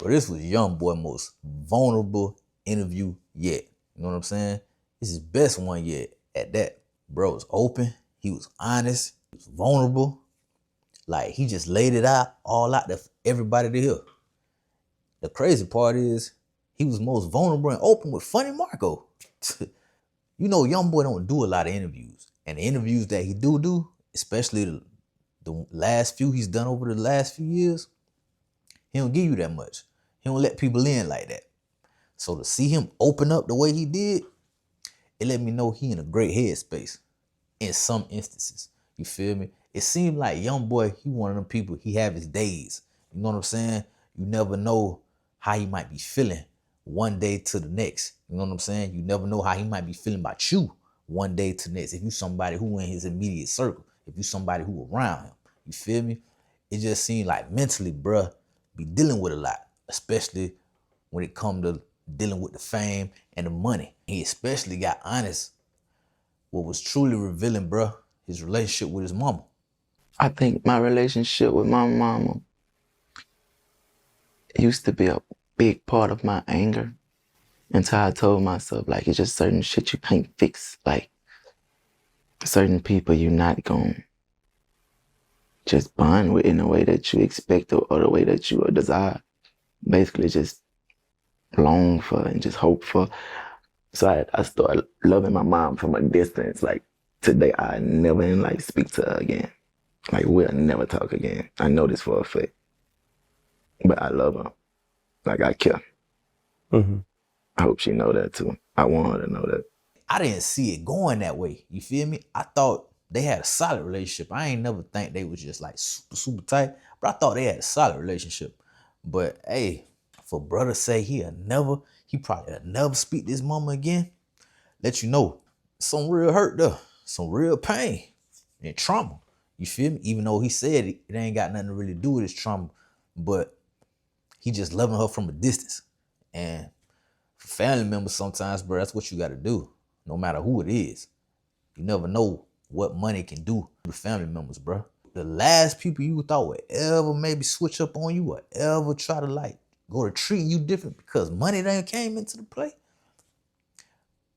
But this was Youngboy most vulnerable interview yet. You know what I'm saying? This is his best one yet at that. Bro was open. He was honest. He was vulnerable. Like, he just laid it out, all out to everybody to hear. The crazy part is, he was most vulnerable and open with Funny Marco. You know, Youngboy don't do a lot of interviews. And the interviews that he do, especially the last few he's done over the last few years, he don't give you that much. He don't let people in like that. So to see him open up the way he did, it let me know he in a great headspace in some instances. You feel me? It seemed like Youngboy, he one of them people, he have his days. You know what I'm saying? You never know how he might be feeling one day to the next. You know what I'm saying? You never know how he might be feeling about you one day to the next. If you somebody who in his immediate circle, if you somebody who around him, you feel me? It just seemed like mentally, bruh, be dealing with a lot, especially when it come to dealing with the fame and the money. He especially got honest. What was truly revealing, bruh, his relationship with his mama. I think my relationship with my mama used to be a big part of my anger until I told myself, like, it's just certain shit you can't fix. Like, certain people you're not gonna just bond with in a way that you expect or the way that you desire. Basically just long for and just hope for. So I started loving my mom from a distance. Like, today I never like speak to her again. Like, we'll never talk again. I know this for a fact. But I love her. Like, I care. Mm-hmm. I hope she know that too. I want her to know that. I didn't see it going that way. You feel me? I thought they had a solid relationship. I ain't never think they was just like super tight, but I thought they had a solid relationship. But hey, for brother say he probably never speak to his mama again, let you know some real hurt there, some real pain and trauma. You feel me? Even though he said it ain't got nothing to really do with his trauma, but he just loving her from a distance. And for family members, sometimes, bro, that's what you got to do, no matter who it is. You never know what money can do to family members, bro. The last people you thought would ever maybe switch up on you or ever try to like go to treating you different because money done came into the play.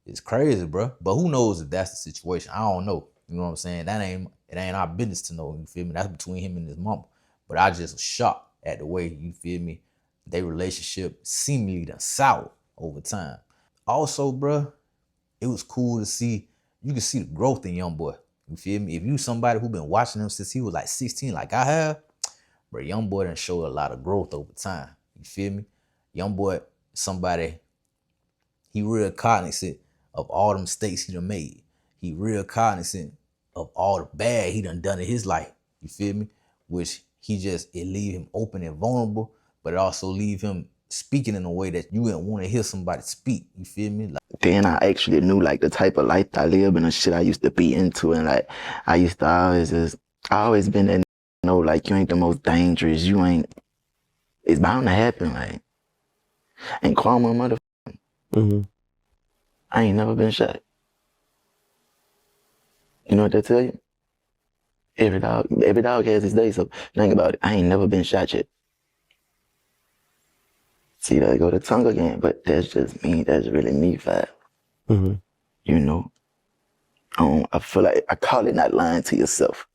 It's crazy, bro. But who knows if that's the situation? I don't know. You know what I'm saying? It ain't our business to know. You feel me? That's between him and his mama. But I just was shocked at the way, you feel me, their relationship seemingly done soured over time. Also, bro, it was cool to see. You can see the growth in Youngboy. You feel me? If you somebody who been watching him since he was like 16, like I have, bro, Youngboy done showed a lot of growth over time. You feel me? Youngboy, somebody, he real cognizant of all the mistakes he done made. He real cognizant of all the bad he done in his life. You feel me? Which it leave him open and vulnerable, but it also leave him speaking in a way that you wouldn't want to hear somebody speak. You feel me? Like, Then I actually knew like the type of life I live and the shit I used to be into. And like, I used to I always been that, like, you ain't the most dangerous. It's bound to happen. Like, and call my mother. Mm-hmm. I ain't never been shot. You know what they tell you? Every dog has his day. So think about it. I ain't never been shot yet. See, there go the tongue again, but that's just me. That's really me, Fab. Mm-hmm. You know? I feel like I call it not lying to yourself.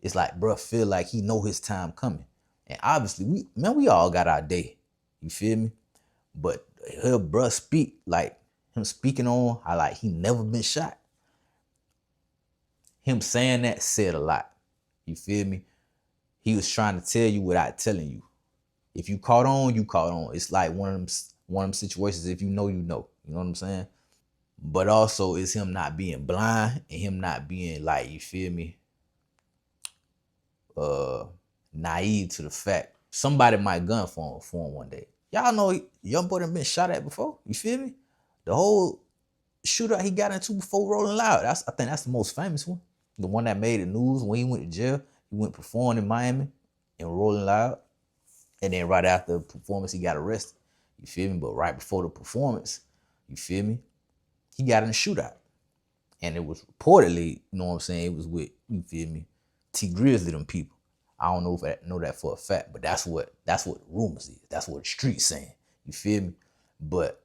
it's like, bro, feel like he know his time coming. And obviously, we all got our day. You feel me? But her bruh speak, like him speaking on how like he never been shot. Him saying that said a lot. You feel me? He was trying to tell you without telling you. If you caught on, you caught on. It's like one of them situations. If you know, you know. You know what I'm saying? But also, it's him not being blind and him not being like, you feel me, naive to the fact somebody might gun for him one day. Y'all know Youngboy done been shot at before. You feel me? The whole shootout he got into before Rolling Loud. I think that's the most famous one. The one that made the news when he went to jail. He went performing in Miami and Rolling Loud. And then right after the performance, he got arrested. You feel me? But right before the performance, you feel me, he got in a shootout. And it was reportedly, you know what I'm saying, it was with, you feel me, T Grizzly, them people. I don't know if I know that for a fact, but that's what the rumors is. That's what the streets saying. You feel me? But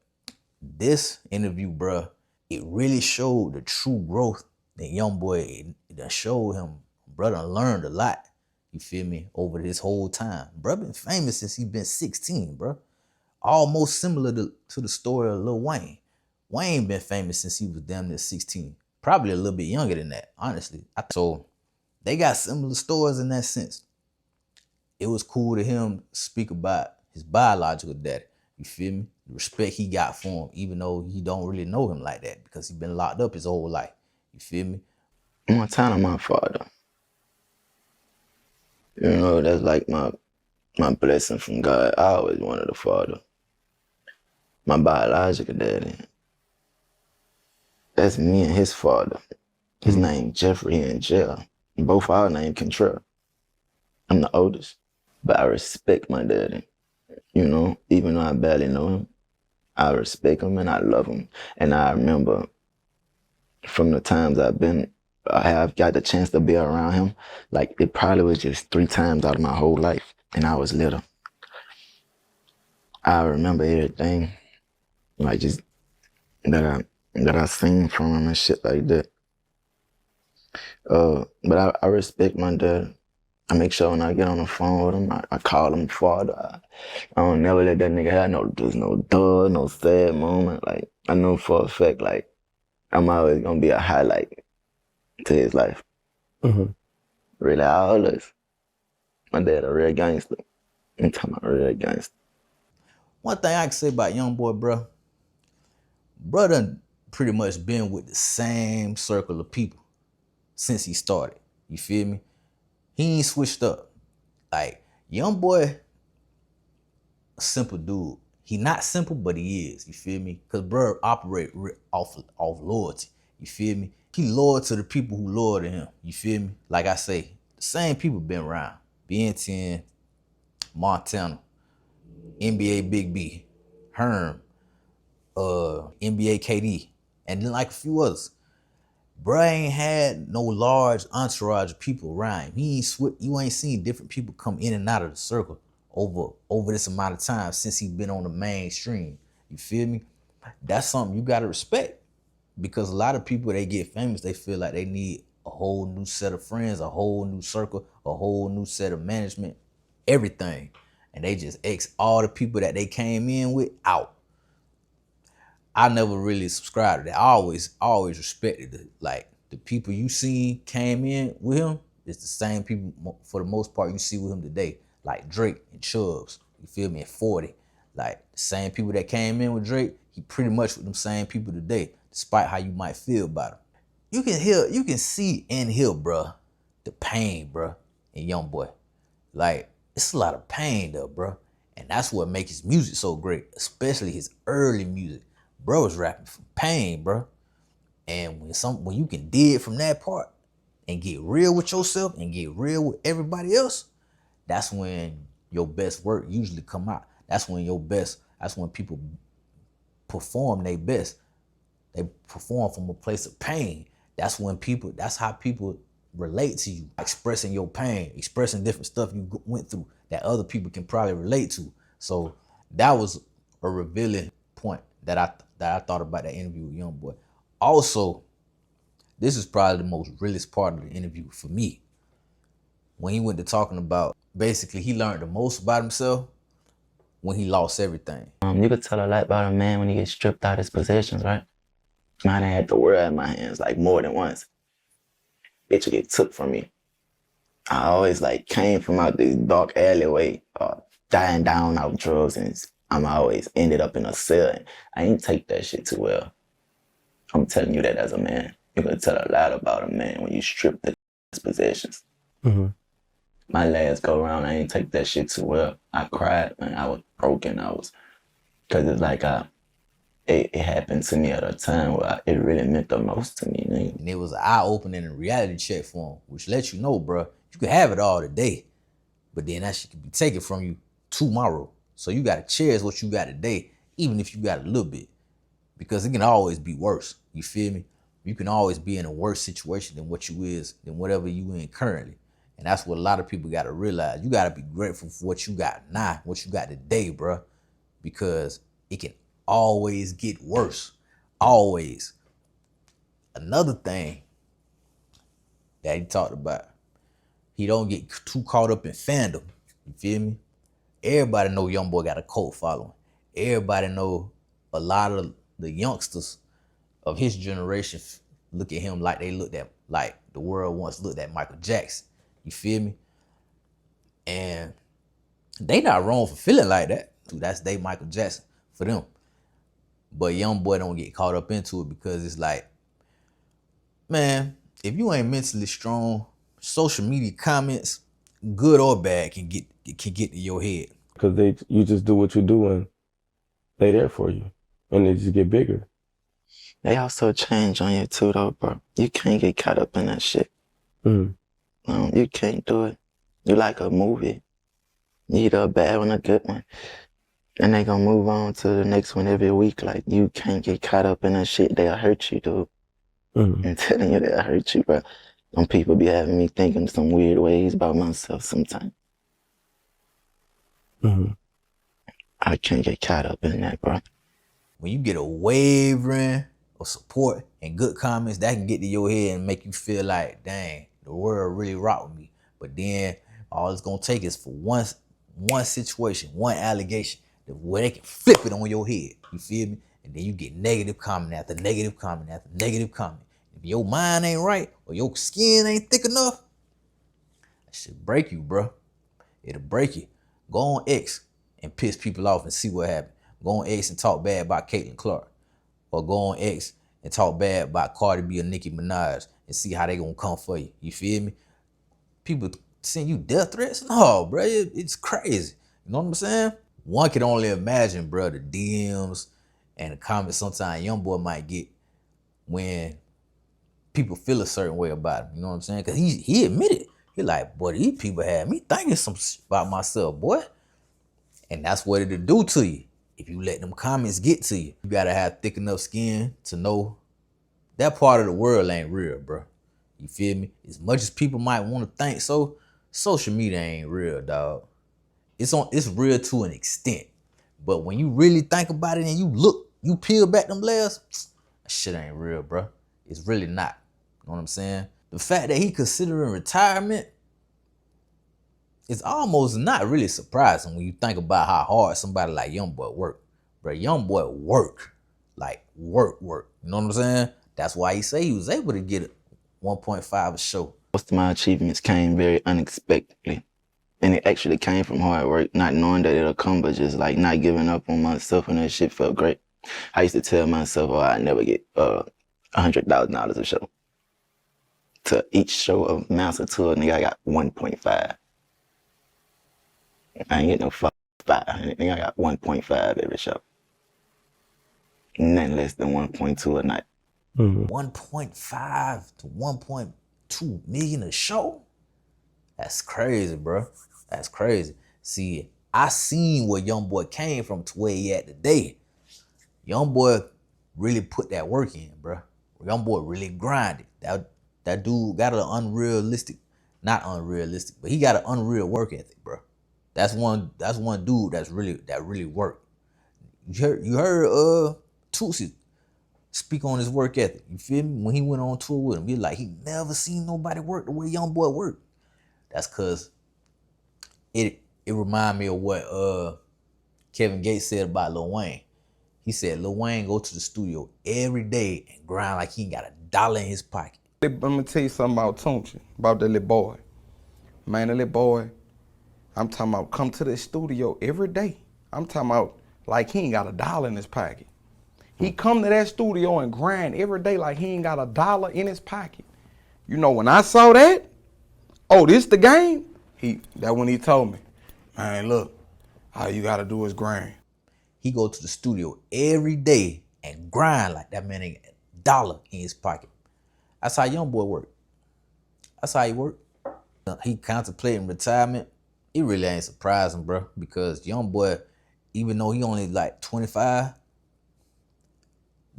this interview, bruh, it really showed the true growth that Youngboy. It showed him, brother, learned a lot. You feel me? Over this whole time, bruh, been famous since he been 16, bruh. Almost similar to the story of Lil Wayne. Wayne been famous since he was damn near 16. Probably a little bit younger than that, honestly. So they got similar stories in that sense. It was cool to him speak about his biological daddy. You feel me? The respect he got for him, even though he don't really know him like that because he been locked up his whole life. You feel me? Montana, my father. You know, that's like my blessing from God. I always wanted a father. My biological daddy. That's me and his father. His name Jeffrey in jail. Both our name Contrell. I'm the oldest. But I respect my daddy. You know, even though I barely know him, I respect him and I love him. And I remember from the times I have got the chance to be around him, like it probably was just 3 times out of my whole life. And I was little. I remember everything, like just that I seen from him and shit like that. But I respect my dad. I make sure when I get on the phone with him, I call him father. I don't never let that nigga have no sad moment. Like I know for a fact, like I'm always gonna be a highlight to his life. Mm-hmm. Really, always. My dad a real gangster. I'm talking about real gangster. One thing I can say about Youngboy, bro done pretty much been with the same circle of people since he started. You feel me? He ain't switched up. Like, Youngboy, a simple dude. He not simple, but he is. You feel me? Cause bro operate off loyalty. You feel me? He loyal to the people who loyal to him. You feel me? Like I say, the same people been around. BN10, Montana, NBA Big B, Herm, NBA KD, and then like a few others. Bruh ain't had no large entourage of people around him. You ain't seen different people come in and out of the circle over this amount of time since he been on the mainstream. You feel me? That's something you gotta respect. Because a lot of people, they get famous, they feel like they need a whole new set of friends, a whole new circle, a whole new set of management, everything. And they just X all the people that they came in with out. I never really subscribed to that. I always respected it. Like the people you seen came in with him, it's the same people for the most part you see with him today. Like Drake and Chubbs, you feel me, at 40. Like the same people that came in with Drake, he pretty much with them same people today, despite how you might feel about him. You can see and hear, bruh, the pain, bruh, in Youngboy. Like, it's a lot of pain though, bruh. And that's what makes his music so great, especially his early music. Bro was rapping from pain, bro. And when you can dig from that part and get real with yourself and get real with everybody else, that's when your best work usually come out. That's when people perform their best. They perform from a place of pain. That's how people relate to you. Expressing your pain, expressing different stuff you went through that other people can probably relate to. So that was a revealing point that I thought about that interview with Youngboy. Also, this is probably the most realest part of the interview for me. When he went to talking about, basically he learned the most about himself when he lost everything. You could tell a lot about a man when he gets stripped out his possessions, right? I done had the world in my hands like more than once. Bitch would get took from me. I always like came from out this dark alleyway, dying down out drugs, and I'm always ended up in a cell. I ain't take that shit too well. I'm telling you that as a man. You can tell a lot about a man when you strip his possessions. Mm-hmm. My last go around, I ain't take that shit too well. I cried, man. I was broken. Cause it's like it happened to me at a time where it really meant the most to me, nigga. And it was an eye-opening and reality check for him, which lets you know, bro, you can have it all today, but then that shit can be taken from you tomorrow. So you gotta cherish what you got today, even if you got a little bit, because it can always be worse. You feel me? You can always be in a worse situation than whatever you in currently. And that's what a lot of people got to realize. You got to be grateful for what you got now, what you got today, bro, because it can always get worse. Always. Another thing that he talked about, he don't get too caught up in fandom. You feel me? Everybody know Youngboy got a cult following. Everybody know a lot of the youngsters of his generation look at him like they looked at, like the world once looked at Michael Jackson. You feel me? And they not wrong for feeling like that. That's they Michael Jackson for them. But Youngboy don't get caught up into it because it's like, man, if you ain't mentally strong, social media comments, good or bad, can get to your head. Because you just do what you do and they there for you. And they just get bigger. They also change on you too, though, bro. You can't get caught up in that shit. You can't do it. You like a movie. You either a bad one or a good one. And they gonna move on to the next one every week. Like, you can't get caught up in that shit. They'll hurt you, dude. I'm telling you, they'll hurt you, bro. Some people be having me thinking some weird ways about myself sometimes. I can't get caught up in that, bro. When you get a wavering of support and good comments, that can get to your head and make you feel like, dang, the world really rock with me. But then all it's gonna take is for one situation, one allegation, where they can flip it on your head. You feel me? And then you get negative comment after negative comment after negative comment. If your mind ain't right or your skin ain't thick enough, that shit break you, bro. It'll break you. Go on X and piss people off and see what happens. Go on X and talk bad about Caitlin Clark. Or go on X and talk bad about Cardi B or Nicki Minaj and see how they gonna come for you. You feel me? People send you death threats? No, bro, it's crazy. You know what I'm saying? One can only imagine, bro, the DMs and the comments sometimes Youngboy might get when people feel a certain way about him. You know what I'm saying? Because he admitted. He like, boy, these people had me thinking some shit about myself, boy. And that's what it'll do to you. If you let them comments get to you, you gotta have thick enough skin to know that part of the world ain't real, bro. You feel me? As much as people might want to think so, social media ain't real, dog. It's real to an extent. But when you really think about it and you peel back them layers, that shit ain't real, bro. It's really not. You know what I'm saying? The fact that he considering retirement is almost not really surprising when you think about how hard somebody like Youngboy work. Bro, Youngboy work. Like work. You know what I'm saying? That's why he say he was able to get 1.5 a show. Most of my achievements came very unexpectedly. And it actually came from hard work, not knowing that it'll come, but just like not giving up on myself, and that shit felt great. I used to tell myself, oh, I'd never get $100,000 a show. To each show of Master Tour, nigga, I got 1.5. I ain't get no 500, nigga, I got 1.5 every show. Nothing less than 1.2 a night. 1.5 to 1.2 million a show? That's crazy, bro. That's crazy. See, I seen where Youngboy came from to where he at today. Youngboy really put that work in, bro. Youngboy really grinded. That dude got an not unrealistic, but he got an unreal work ethic, bro. That's one dude that really worked. You heard Tootsie speak on his work ethic. You feel me? When he went on tour with him, he like he never seen nobody work the way Youngboy worked. That's cause it remind me of what Kevin Gates said about Lil Wayne. He said Lil Wayne go to the studio every day and grind like he ain't got $1 in his pocket. I'm gonna tell you something about Tunchi, about the little boy. Man, the little boy, I'm talking about come to the studio every day. I'm talking about like he ain't got $1 in his pocket. He come to that studio and grind every day like he ain't got $1 in his pocket. You know, when I saw that, oh, this the game? That when he told me, man, look, all you gotta do is grind. He go to the studio every day and grind like that man ain't got $1 in his pocket. That's how Youngboy work. That's how he work. He contemplating retirement. It really ain't surprising, bro, because Youngboy, even though he only like 25,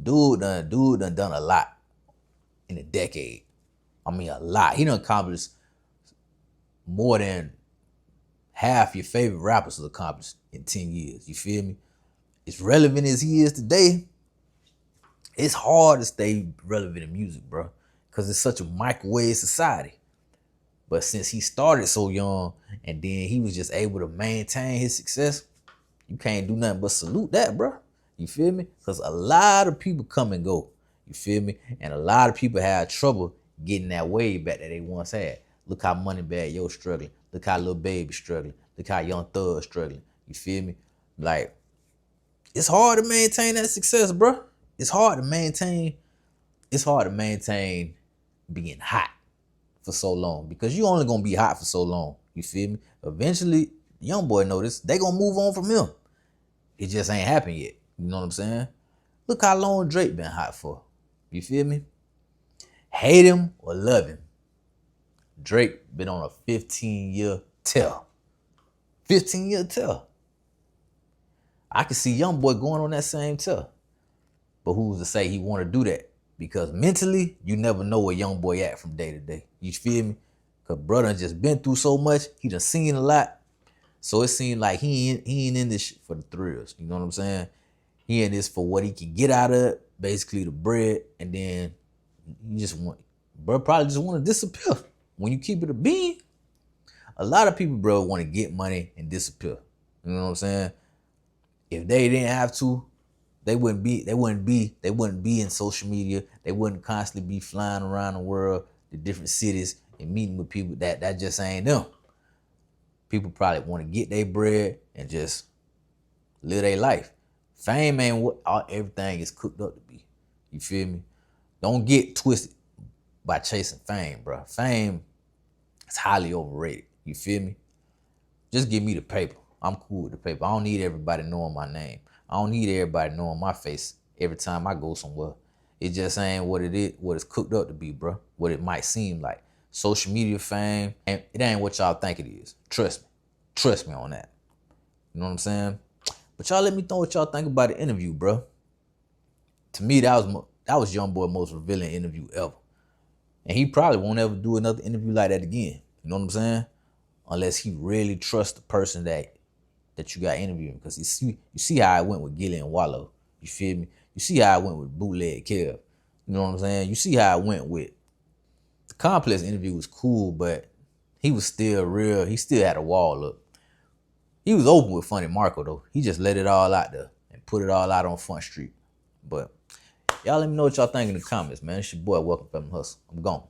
dude done a lot in a decade. I mean, a lot. He done accomplished more than half your favorite rappers has accomplished in 10 years. You feel me? As relevant as he is today, it's hard to stay relevant in music, bro, because it's such a microwave society. But since he started so young and then he was just able to maintain his success, you can't do nothing but salute that, bro. You feel me? Because a lot of people come and go. You feel me? And a lot of people have trouble getting that wave back that they once had. Look how Moneybagg Yo struggling. Look how Lil Baby struggling. Look how Young Thug struggling. You feel me? Like, it's hard to maintain that success, bro. It's hard to maintain. It's hard to maintain being hot for so long because you only gonna be hot for so long. You feel me? Eventually, Youngboy noticed they gonna move on from him. It just ain't happened yet. You know what I'm saying? Look how long Drake been hot for. You feel me? Hate him or love him, Drake been on a 15-year tear. 15-year tear. I can see Youngboy going on that same tear. But who's to say he want to do that? Because mentally, you never know where Youngboy at from day to day. You feel me? Because brother just been through so much. He done seen a lot. So it seemed like he ain't in this shit for the thrills. You know what I'm saying? He in this for what he can get out of it, basically the bread, and then you just want, bro, probably just want to disappear. When you keep it a bean, a lot of people, bro, want to get money and disappear. You know what I'm saying? If they didn't have to, they wouldn't be in social media. They wouldn't constantly be flying around the world to different cities and meeting with people that just ain't them. People probably want to get their bread and just live their life. Fame ain't what everything is cooked up to be. You feel me? Don't get twisted by chasing fame, bro. Fame is highly overrated. You feel me? Just give me the paper. I'm cool with the paper. I don't need everybody knowing my name. I don't need everybody knowing my face every time I go somewhere. It just ain't what it is, what it's cooked up to be, bro. What it might seem like. Social media fame, and it ain't what y'all think it is. Trust me. Trust me on that. You know what I'm saying? But y'all let me know what y'all think about the interview, bro. To me, that was Youngboy's most revealing interview ever. And he probably won't ever do another interview like that again. You know what I'm saying? Unless he really trusts the person that you got interviewing. Because you see how I went with Gilly and Wallow. You feel me? You see how I went with Bootleg Kev. You know what I'm saying? You see how I went with the Complex interview was cool, but he was still real. He still had a wall up. He was open with Funny Marco though. He just let it all out there and put it all out on Front Street. But y'all let me know what y'all think in the comments, man. It's your boy, Welcome Family Hustle. I'm gone.